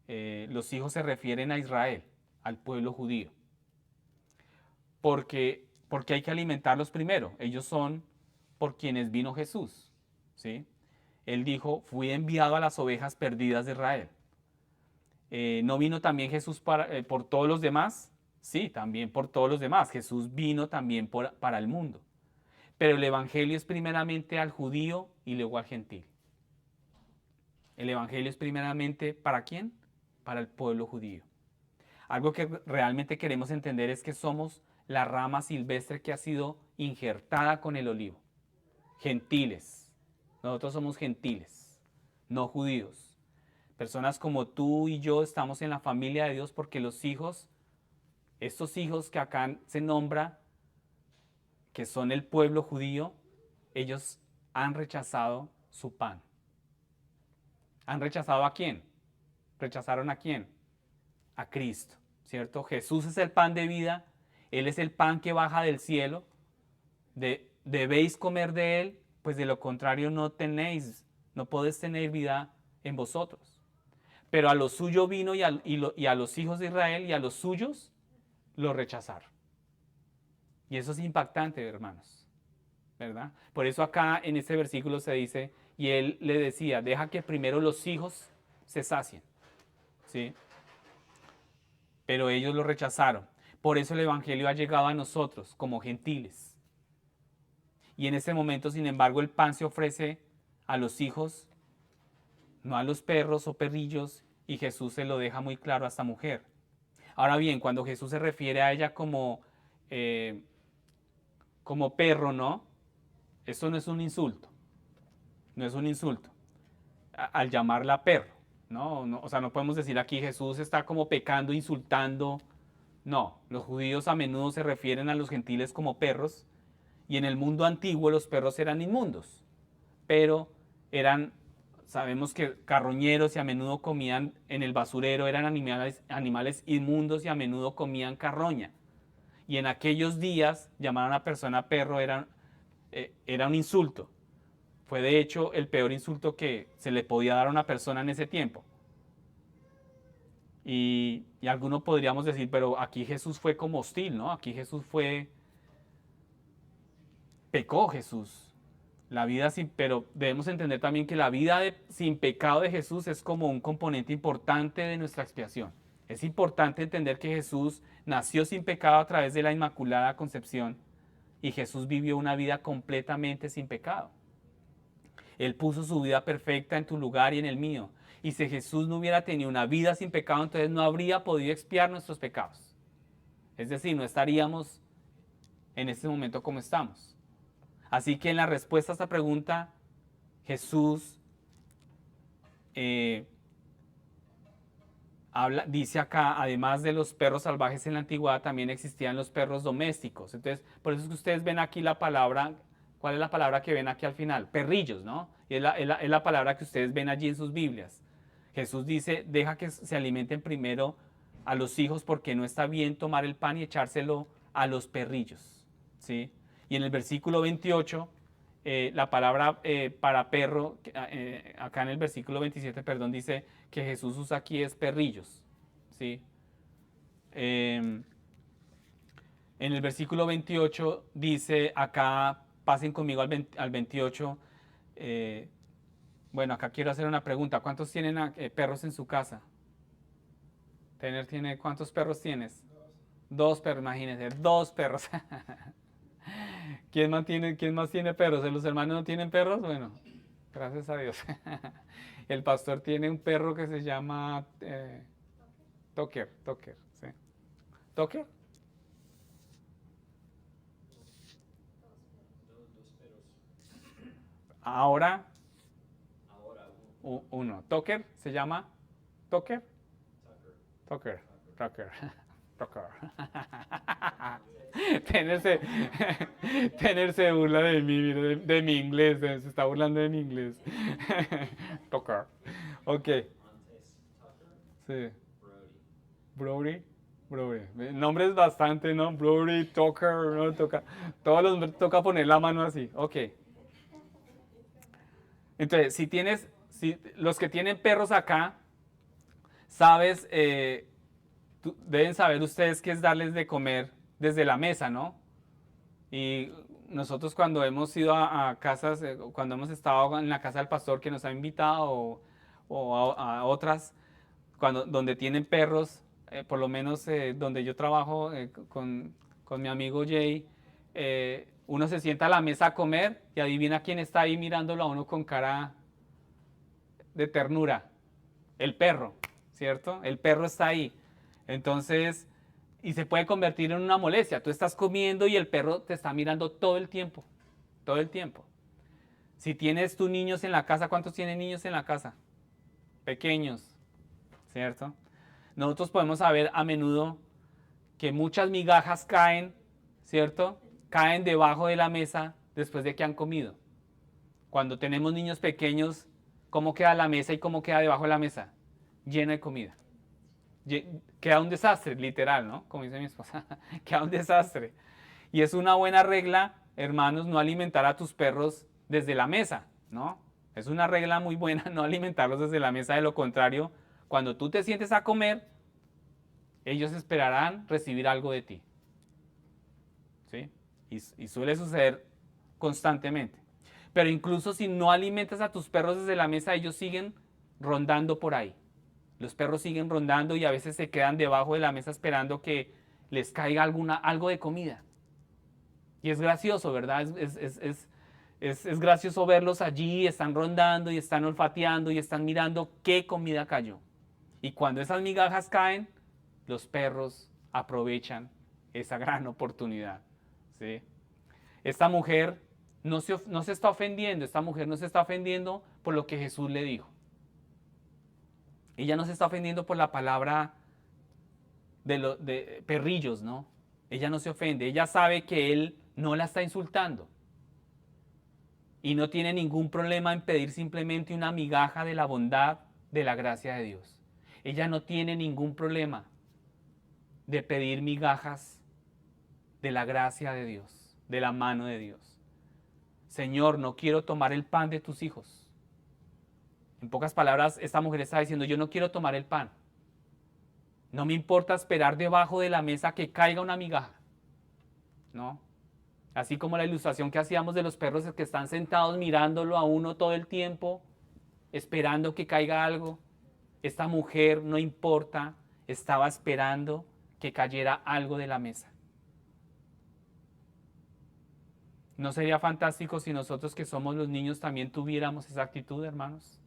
Los hijos se refieren a Israel, al pueblo judío. Porque hay que alimentarlos primero. Ellos son por quienes vino Jesús, ¿sí? Él dijo, fui enviado a las ovejas perdidas de Israel. ¿No vino también Jesús por todos los demás? Sí, también por todos los demás. Jesús vino también para el mundo. Pero el Evangelio es primeramente al judío y luego al gentil. El Evangelio es primeramente ¿para quién? Para el pueblo judío. Algo que realmente queremos entender es que somos la rama silvestre que ha sido injertada con el olivo. Gentiles. Nosotros somos gentiles, no judíos. Personas como tú y yo estamos en la familia de Dios porque los hijos, estos hijos que acá se nombra, que son el pueblo judío, ellos han rechazado su pan. ¿Han rechazado a quién? ¿Rechazaron a quién? A Cristo, ¿cierto? Jesús es el pan de vida, Él es el pan que baja del cielo, debéis comer de Él, pues de lo contrario no tenéis, no podéis tener vida en vosotros. Pero a lo suyo vino y a los hijos de Israel y a los suyos lo rechazaron. Y eso es impactante, hermanos, ¿verdad? Por eso acá en este versículo se dice, y Él le decía, deja que primero los hijos se sacien, ¿sí? Pero ellos lo rechazaron. Por eso el Evangelio ha llegado a nosotros como gentiles. Y en ese momento, sin embargo, el pan se ofrece a los hijos, no a los perros o perrillos, y Jesús se lo deja muy claro a esta mujer. Ahora bien, cuando Jesús se refiere a ella eh, como perro, ¿no? Esto no es un insulto, no es un insulto, al llamarla perro, ¿no? O sea, no podemos decir aquí Jesús está como pecando, insultando. No, los judíos a menudo se refieren a los gentiles como perros, y en el mundo antiguo los perros eran inmundos, pero eran, sabemos que carroñeros y a menudo comían en el basurero, eran animales inmundos y a menudo comían carroña. Y en aquellos días llamar a una persona perro era un insulto. Fue de hecho el peor insulto que se le podía dar a una persona en ese tiempo. Y algunos podríamos decir, pero aquí Jesús fue como hostil, ¿no? Aquí pecó Jesús. Pero debemos entender también que la vida sin pecado de Jesús es como un componente importante de nuestra expiación. Es importante entender que Jesús nació sin pecado a través de la Inmaculada Concepción y Jesús vivió una vida completamente sin pecado. Él puso su vida perfecta en tu lugar y en el mío. Y si Jesús no hubiera tenido una vida sin pecado, entonces no habría podido expiar nuestros pecados. Es decir, no estaríamos en este momento como estamos. Así que en la respuesta a esta pregunta, Jesús eh, dice acá, además de los perros salvajes en la antigüedad, también existían los perros domésticos. Entonces, por eso es que ustedes ven aquí la palabra, ¿cuál es la palabra que ven aquí al final? Perrillos, ¿no? Y es la palabra que ustedes ven allí en sus Biblias. Jesús dice, deja que se alimenten primero a los hijos porque no está bien tomar el pan y echárselo a los perrillos, ¿sí? Y en el versículo 28, la palabra para perro, acá en el versículo 27, perdón, dice que Jesús usa aquí es perrillos, ¿sí? En el versículo 28 dice, acá, pasen conmigo al 28, bueno, acá quiero hacer una pregunta, ¿cuántos tienen perros en su casa? ¿Cuántos perros tienes? Dos perros, imagínense, dos perros. ¿Quién más tiene perros? ¿Los hermanos no tienen perros? Bueno, gracias a Dios. El pastor tiene un perro que se llama Toker, ¿sí? ¿Toker? Ahora, uno. Tucker, ¿se llama? ¿Tucker? Tucker. Tucker. Tucker. Tenerse burla de mí, mira, de mi inglés, se está burlando de mi inglés. Tucker. Ok. Sí. Brody. Brody. Nombres bastante, ¿no? Brody, Tucker, ¿no? Toca, todos los toca poner la mano así. Ok. Entonces, si los que tienen perros acá, sabes, deben saber ustedes qué es darles de comer desde la mesa, ¿no? Y nosotros cuando hemos ido a casas, cuando hemos estado en la casa del pastor que nos ha invitado o a otras, donde tienen perros, por lo menos donde yo trabajo con mi amigo Jay, uno se sienta a la mesa a comer y adivina quién está ahí mirándolo a uno con cara de ternura. El perro, ¿cierto? El perro está ahí. Entonces, y se puede convertir en una molestia. Tú estás comiendo y el perro te está mirando todo el tiempo. Todo el tiempo. Si tienes tus niños en la casa, ¿cuántos tienen niños en la casa? Pequeños, ¿cierto? Nosotros podemos saber a menudo que muchas migajas caen, ¿cierto? Caen debajo de la mesa después de que han comido. Cuando tenemos niños pequeños, ¿cómo queda la mesa y cómo queda debajo de la mesa? Llena de comida. Queda un desastre, literal, ¿no? Como dice mi esposa, queda un desastre. Y es una buena regla, hermanos, no alimentar a tus perros desde la mesa, ¿no? Es una regla muy buena no alimentarlos desde la mesa, de lo contrario, cuando tú te sientes a comer, ellos esperarán recibir algo de ti. ¿Sí? Y suele suceder constantemente. Pero incluso si no alimentas a tus perros desde la mesa, ellos siguen rondando por ahí. Los perros siguen rondando y a veces se quedan debajo de la mesa esperando que les caiga algo de comida. Y es gracioso, ¿verdad? Es gracioso verlos allí, están rondando y están olfateando y están mirando qué comida cayó. Y cuando esas migajas caen, los perros aprovechan esa gran oportunidad. ¿Sí? Esta mujer no se está ofendiendo, esta mujer no se está ofendiendo por lo que Jesús le dijo. Ella no se está ofendiendo por la palabra de perrillos, ¿no? Ella no se ofende, ella sabe que él no la está insultando. Y no tiene ningún problema en pedir simplemente una migaja de la bondad, de la gracia de Dios. Ella no tiene ningún problema de pedir migajas de la gracia de Dios, de la mano de Dios. Señor, no quiero tomar el pan de tus hijos. En pocas palabras, esta mujer está diciendo, yo no quiero tomar el pan. No me importa esperar debajo de la mesa que caiga una migaja. ¿No? Así como la ilustración que hacíamos de los perros que están sentados mirándolo a uno todo el tiempo, esperando que caiga algo. Esta mujer, no importa, estaba esperando que cayera algo de la mesa. ¿No sería fantástico si nosotros que somos los niños también tuviéramos esa actitud, hermanos?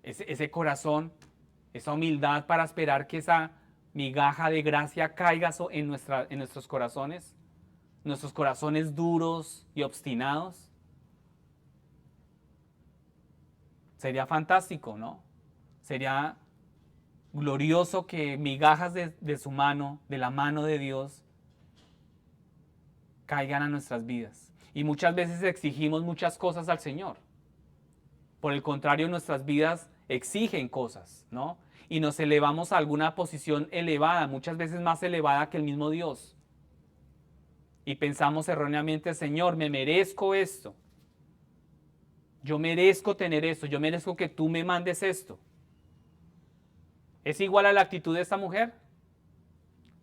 Ese corazón, esa humildad para esperar que esa migaja de gracia caiga en nuestros corazones, nuestros corazones duros y obstinados. Sería fantástico, ¿no? Sería glorioso que migajas de su mano, de la mano de Dios, caigan a nuestras vidas. Y muchas veces exigimos muchas cosas al Señor. Por el contrario, nuestras vidas exigen cosas, ¿no? Y nos elevamos a alguna posición elevada, muchas veces más elevada que el mismo Dios. Y pensamos erróneamente, Señor, me merezco esto. Yo merezco tener esto, yo merezco que tú me mandes esto. ¿Es igual a la actitud de esta mujer?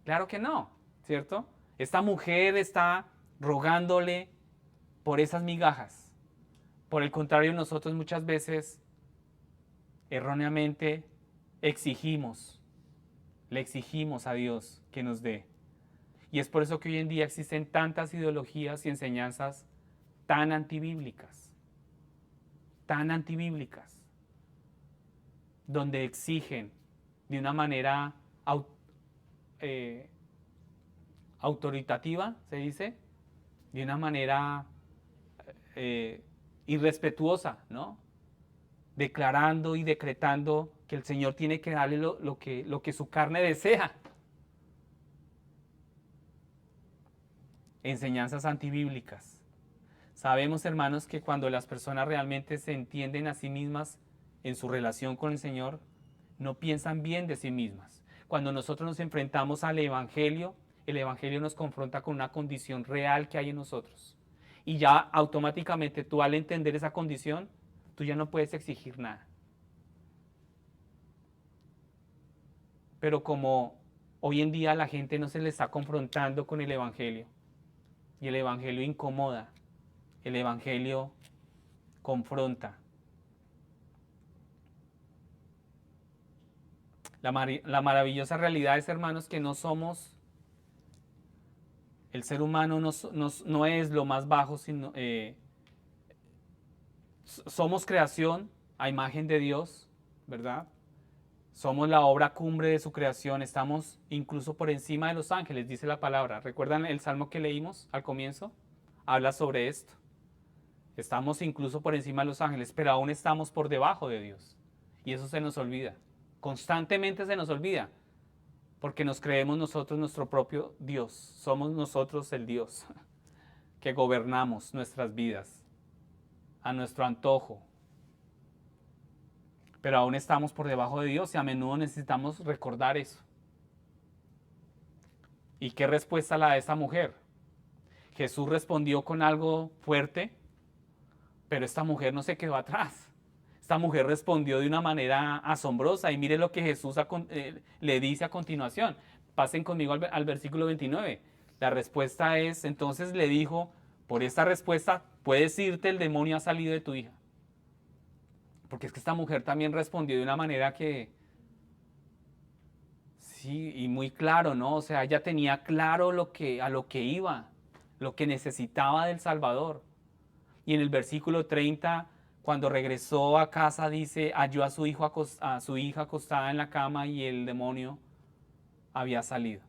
Claro que no, ¿cierto? Esta mujer está rogándole por esas migajas. Por el contrario, nosotros muchas veces erróneamente le exigimos a Dios que nos dé. Y es por eso que hoy en día existen tantas ideologías y enseñanzas tan antibíblicas, donde exigen de una manera autoritativa, se dice, de una manera irrespetuosa, ¿no? Declarando y decretando que el Señor tiene que darle lo que su carne desea. Enseñanzas antibíblicas. Sabemos, hermanos, que cuando las personas realmente se entienden a sí mismas en su relación con el Señor, no piensan bien de sí mismas. Cuando nosotros nos enfrentamos al Evangelio, el Evangelio nos confronta con una condición real que hay en nosotros. Y ya automáticamente tú, al entender esa condición, tú ya no puedes exigir nada. Pero como hoy en día la gente no se le está confrontando con el Evangelio, y el Evangelio incomoda, el Evangelio confronta. La maravillosa realidad es, hermanos, que no somos, el ser humano no es lo más bajo, sino somos creación a imagen de Dios, ¿verdad? Somos la obra cumbre de su creación, estamos incluso por encima de los ángeles, dice la palabra. ¿Recuerdan el salmo que leímos al comienzo? Habla sobre esto. Estamos incluso por encima de los ángeles, pero aún estamos por debajo de Dios. Y eso se nos olvida. Constantemente se nos olvida, porque nos creemos nosotros nuestro propio Dios. Somos nosotros el Dios que gobernamos nuestras vidas a nuestro antojo. Pero aún estamos por debajo de Dios y a menudo necesitamos recordar eso. ¿Y qué respuesta la de esta mujer? Jesús respondió con algo fuerte, pero esta mujer no se quedó atrás. Esta mujer respondió de una manera asombrosa y mire lo que Jesús le dice a continuación. Pasen conmigo al versículo 29. La respuesta es, entonces le dijo, por esta respuesta puedes irte, el demonio ha salido de tu hija. Porque es que esta mujer también respondió de una manera que, sí, y muy claro, ¿no? O sea, ella tenía claro a lo que iba, lo que necesitaba del Salvador. Y en el versículo 30, cuando regresó a casa, dice, halló a su hija acostada en la cama y el demonio había salido.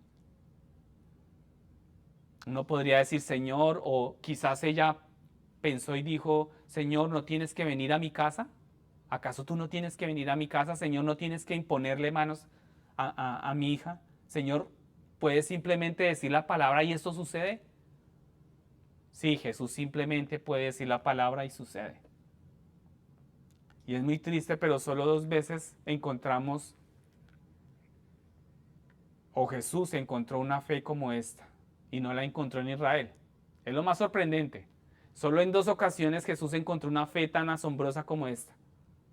Uno podría decir, Señor, o quizás ella pensó y dijo, Señor, ¿no tienes que venir a mi casa? ¿Acaso tú no tienes que venir a mi casa? Señor, ¿no tienes que imponerle manos a mi hija? Señor, ¿puedes simplemente decir la palabra y esto sucede? Sí, Jesús simplemente puede decir la palabra y sucede. Y es muy triste, pero solo 2 veces encontramos, o Jesús encontró una fe como esta, y no la encontró en Israel. Es lo más sorprendente. Solo en 2 ocasiones Jesús encontró una fe tan asombrosa como esta,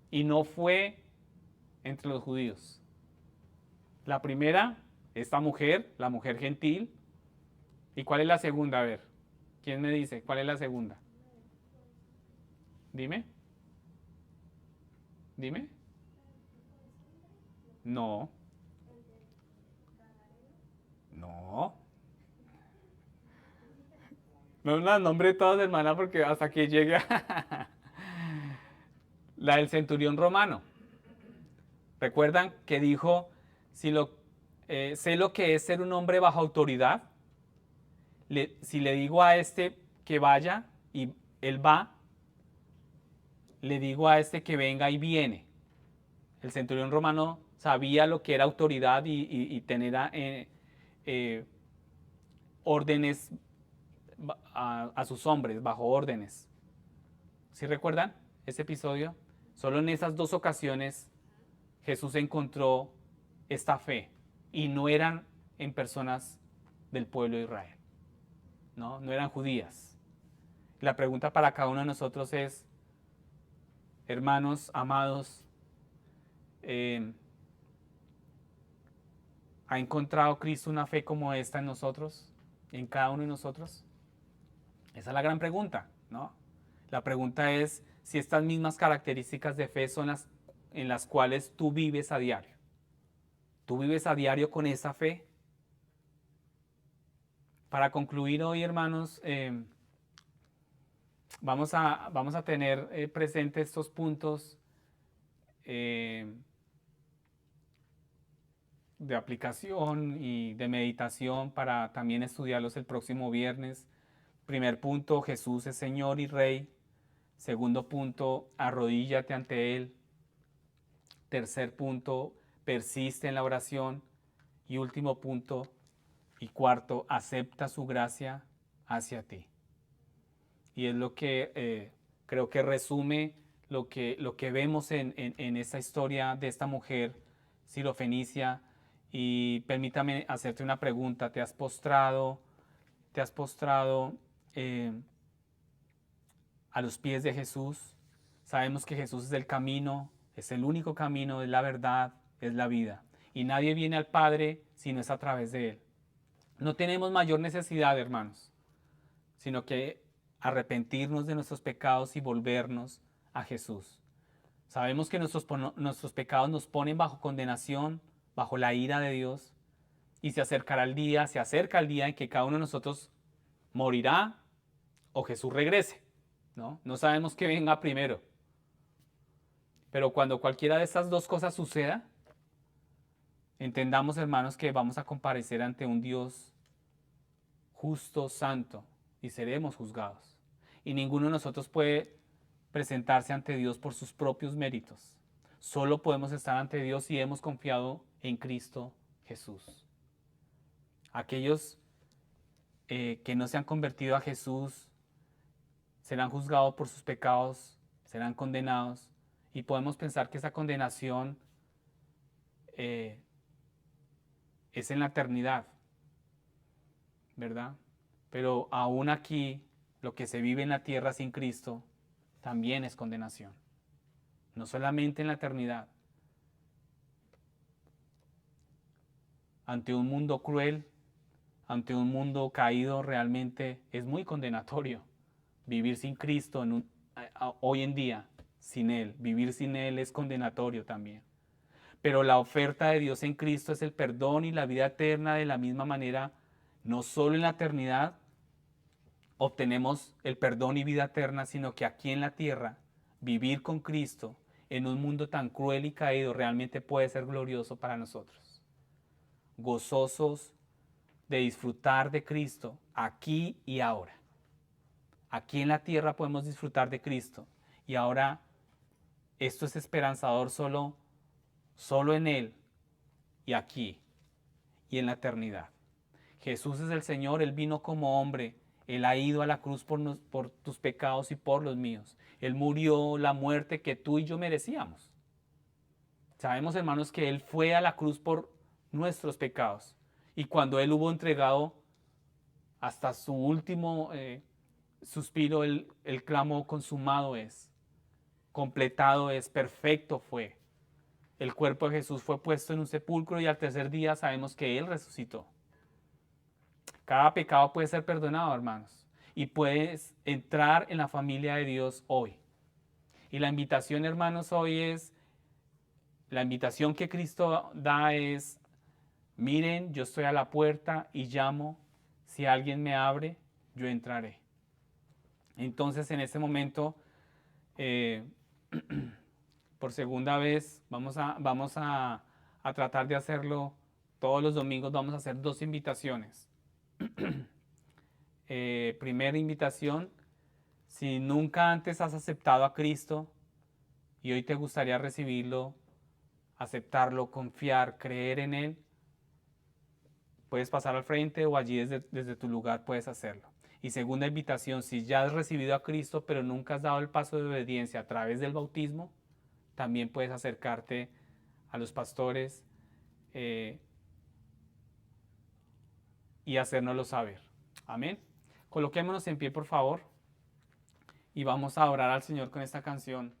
y no fue entre los judíos. La primera, esta mujer, la mujer gentil. ¿Y cuál es la segunda? A ver, ¿quién me dice? ¿Cuál es la segunda? Dime. Dime. No. No. No las nombre todas, hermana, porque hasta que llegue la del centurión romano. ¿Recuerdan que dijo, si sé lo que es ser un hombre bajo autoridad? Si le digo a este que vaya y él va, le digo a este que venga y viene. El centurión romano sabía lo que era autoridad y tener órdenes a sus hombres, bajo órdenes. ¿Sí recuerdan ese episodio? Solo en esas 2 ocasiones Jesús encontró esta fe y no eran en personas del pueblo de Israel, no eran judías. La pregunta para cada uno de nosotros es, hermanos, amados, ¿ha encontrado Cristo una fe como esta en nosotros, en cada uno de nosotros? Esa es la gran pregunta, ¿no? La pregunta es si estas mismas características de fe son las en las cuales tú vives a diario. ¿Tú vives a diario con esa fe? Para concluir hoy, hermanos, vamos a tener presentes estos puntos de aplicación y de meditación para también estudiarlos el próximo viernes. Primer punto, Jesús es Señor y Rey. Segundo punto, arrodíllate ante Él. Tercer punto, persiste en la oración. Y último punto, y cuarto, acepta su gracia hacia ti. Y es lo que creo que resume lo que vemos en esta historia de esta mujer sirofenicia. Y permítame hacerte una pregunta. ¿Te has postrado a los pies de Jesús? Sabemos que Jesús es el camino, es el único camino, es la verdad, es la vida. Y nadie viene al Padre si no es a través de Él. No tenemos mayor necesidad, hermanos, sino que arrepentirnos de nuestros pecados y volvernos a Jesús. Sabemos que nuestros pecados nos ponen bajo condenación, bajo la ira de Dios, y se acerca el día en que cada uno de nosotros morirá o Jesús regrese, ¿no? No sabemos qué venga primero. Pero cuando cualquiera de estas dos cosas suceda, entendamos, hermanos, que vamos a comparecer ante un Dios justo, santo, y seremos juzgados. Y ninguno de nosotros puede presentarse ante Dios por sus propios méritos. Solo podemos estar ante Dios si hemos confiado en Cristo Jesús. Aquellos que no se han convertido a Jesús serán juzgados por sus pecados, serán condenados, y podemos pensar que esa condenación es en la eternidad, ¿verdad? Pero aún aquí, lo que se vive en la tierra sin Cristo también es condenación. No solamente en la eternidad. Ante un mundo cruel, ante un mundo caído, realmente es muy condenatorio. Vivir sin Cristo hoy en día, sin Él, vivir sin Él es condenatorio también. Pero la oferta de Dios en Cristo es el perdón y la vida eterna. De la misma manera, no solo en la eternidad obtenemos el perdón y vida eterna, sino que aquí en la tierra, vivir con Cristo en un mundo tan cruel y caído realmente puede ser glorioso para nosotros. Gozosos de disfrutar de Cristo aquí y ahora. Aquí en la tierra podemos disfrutar de Cristo, y ahora esto es esperanzador solo en Él y aquí y en la eternidad. Jesús es el Señor, Él vino como hombre, Él ha ido a la cruz por tus pecados y por los míos. Él murió la muerte que tú y yo merecíamos. Sabemos, hermanos, que Él fue a la cruz por nuestros pecados, y cuando Él hubo entregado hasta su último suspiro, él clamó: consumado es, completado es, perfecto fue. El cuerpo de Jesús fue puesto en un sepulcro, y al tercer día sabemos que Él resucitó. Cada pecado puede ser perdonado, hermanos, y puedes entrar en la familia de Dios hoy. Y la invitación, hermanos, la invitación que Cristo da es: miren, yo estoy a la puerta y llamo, si alguien me abre, yo entraré. Entonces, en este momento, por segunda vez, vamos a tratar de hacerlo todos los domingos. Vamos a hacer dos invitaciones. Primera invitación: si nunca antes has aceptado a Cristo y hoy te gustaría recibirlo, aceptarlo, confiar, creer en Él, puedes pasar al frente, o allí desde tu lugar puedes hacerlo. Y segunda invitación: si ya has recibido a Cristo pero nunca has dado el paso de obediencia a través del bautismo, también puedes acercarte a los pastores y hacérnoslo saber. Amén. Coloquémonos en pie, por favor, y vamos a orar al Señor con esta canción.